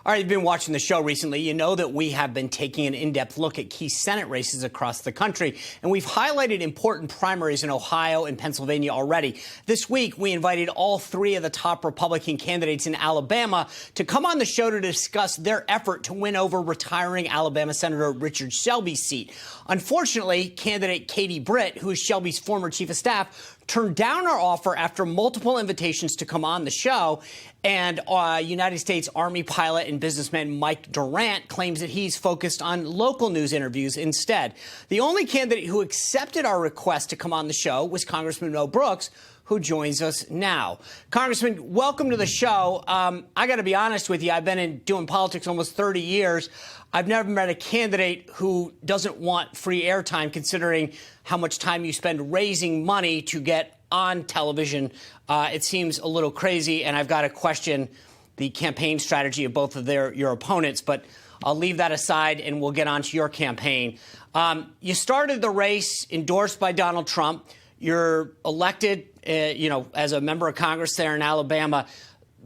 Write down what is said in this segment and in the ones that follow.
All right, you've been watching the show recently. You know that we have been taking an in-depth look at key Senate races across the country, and we've highlighted important primaries in Ohio and Pennsylvania already. This week, we invited all three of the top Republican candidates in Alabama to come on the show to discuss their effort to win over retiring Alabama Senator Richard Shelby's seat. Unfortunately, candidate Katie Britt, who is Shelby's former chief of staff, turned down our offer after multiple invitations to come on the show. And United States Army pilot and businessman Mike Durant claims that he's focused on local news interviews instead. The only candidate who accepted our request to come on the show was Congressman Mo Brooks, who joins us now. Congressman, welcome to the show. I got to be honest with you. I've been doing politics almost 30 years. I've never met a candidate who doesn't want free airtime, considering how much time you spend raising money to get on television. It seems a little crazy, and I've got to question the campaign strategy of both of your opponents, but I'll leave that aside and we'll get on to your campaign. You started the race endorsed by Donald Trump. You're elected, as a member of Congress there in Alabama.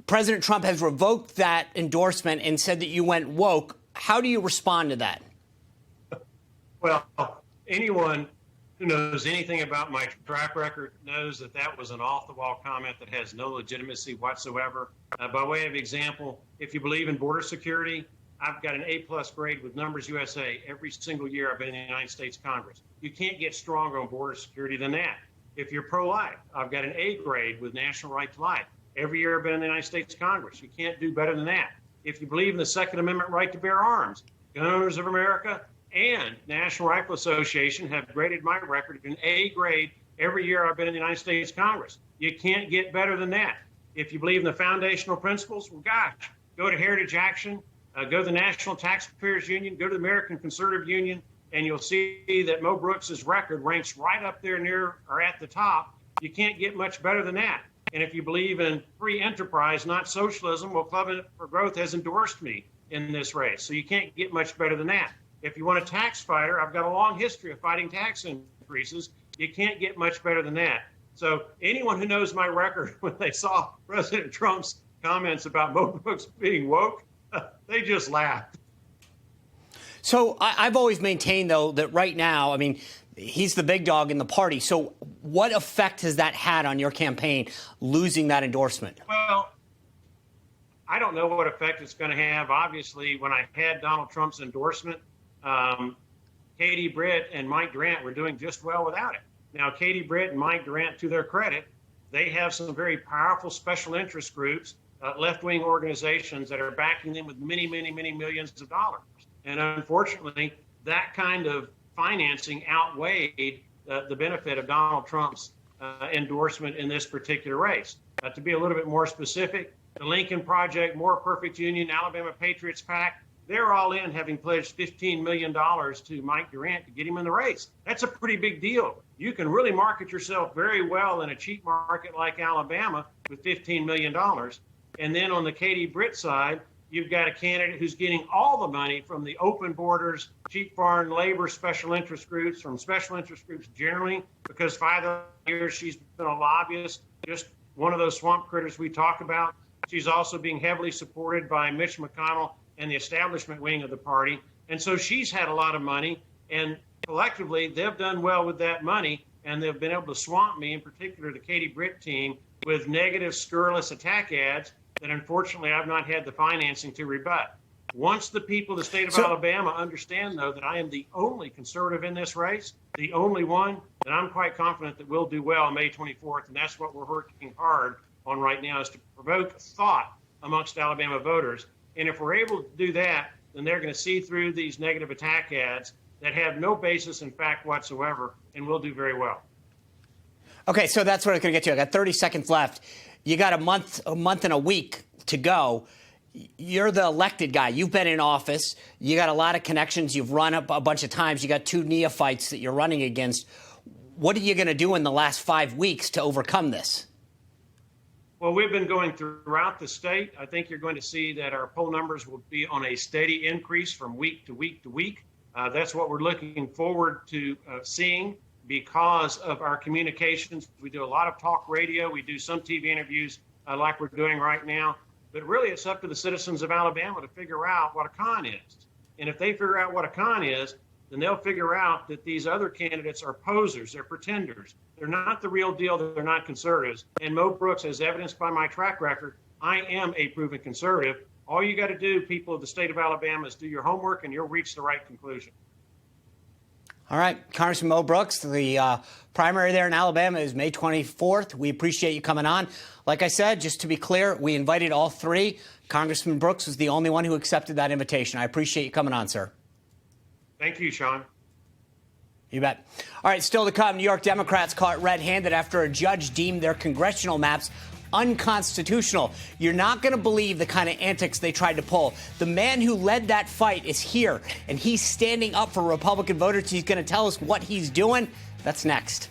President Trump has revoked that endorsement and said that you went woke. How do you respond to that? Well, anyone who knows anything about my track record knows that that was an off-the-wall comment that has no legitimacy whatsoever. By way of example, if you believe in border security, I've got an A-plus grade with Numbers USA every single year I've been in the United States Congress. You can't get stronger on border security than that. If you're pro-life, I've got an A grade with National Right to Life every year I've been in the United States Congress. You can't do better than that. If you believe in the Second Amendment right to bear arms, Gun Owners of America and National Rifle Association have graded my record an A grade every year I've been in the United States Congress. You can't get better than that. If you believe in the foundational principles, well, gosh, go to Heritage Action, go to the National Taxpayers Union, go to the American Conservative Union, and you'll see that Mo Brooks's record ranks right up there near or at the top. You can't get much better than that. And if you believe in free enterprise, not socialism, well, Club for Growth has endorsed me in this race. So you can't get much better than that. If you want a tax fighter, I've got a long history of fighting tax increases. You can't get much better than that. So anyone who knows my record, when they saw President Trump's comments about Mo Brooks being woke, they just laughed. So I've always maintained, though, that right now, I mean, he's the big dog in the party. So what effect has that had on your campaign, losing that endorsement? Well, I don't know what effect it's going to have. Obviously, when I had Donald Trump's endorsement, Katie Britt and Mike Durant were doing just well without it. Now, Katie Britt and Mike Durant, to their credit, they have some very powerful special interest groups, left-wing organizations that are backing them with many, many, many millions of dollars. And unfortunately, that kind of financing outweighed the benefit of Donald Trump's endorsement in this particular race. To be a little bit more specific, the Lincoln Project, More Perfect Union, Alabama Patriots PAC, they're all in, having pledged $15 million to Mike Durant to get him in the race. That's a pretty big deal. You can really market yourself very well in a cheap market like Alabama with $15 million. And then on the Katie Britt side, you've got a candidate who's getting all the money from the open borders, cheap foreign labor special interest groups, from special interest groups generally, because 5 years she's been a lobbyist, just one of those swamp critters we talk about. She's also being heavily supported by Mitch McConnell and the establishment wing of the party. And so she's had a lot of money, and collectively they've done well with that money, and they've been able to swamp me, in particular the Katie Britt team, with negative, scurrilous attack ads that unfortunately I've not had the financing to rebut. Once the people of the state of Alabama understand, though, that I am the only conservative in this race, the only one, then I'm quite confident that we'll do well on May 24th, and that's what we're working hard on right now, is to provoke thought amongst Alabama voters. And if we're able to do that, then they're going to see through these negative attack ads that have no basis in fact whatsoever, and we'll do very well. Okay, so that's what I'm going to get to. I got 30 seconds left. You got a month and a week to go. You're the elected guy. You've been in office. You got a lot of connections. You've run up a bunch of times. You got 2 neophytes that you're running against. What are you going to do in the last 5 weeks to overcome this? Well, we've been going throughout the state. I think you're going to see that our poll numbers will be on a steady increase from week to week to week. That's what we're looking forward to seeing because of our communications. We do a lot of talk radio. We do some TV interviews like we're doing right now. But really, it's up to the citizens of Alabama to figure out what a con is. And if they figure out what a con is, then they'll figure out that these other candidates are posers, they're pretenders. They're not the real deal, they're not conservatives. And Mo Brooks, as evidenced by my track record, I am a proven conservative. All you got to do, people of the state of Alabama, is do your homework and you'll reach the right conclusion. All right, Congressman Mo Brooks, the primary there in Alabama is May 24th. We appreciate you coming on. Like I said, just to be clear, we invited all three. Congressman Brooks was the only one who accepted that invitation. I appreciate you coming on, sir. Thank you, Sean. You bet. All right, still to come, New York Democrats caught red-handed after a judge deemed their congressional maps unconstitutional. You're not going to believe the kind of antics they tried to pull. The man who led that fight is here, and he's standing up for Republican voters. He's going to tell us what he's doing. That's next.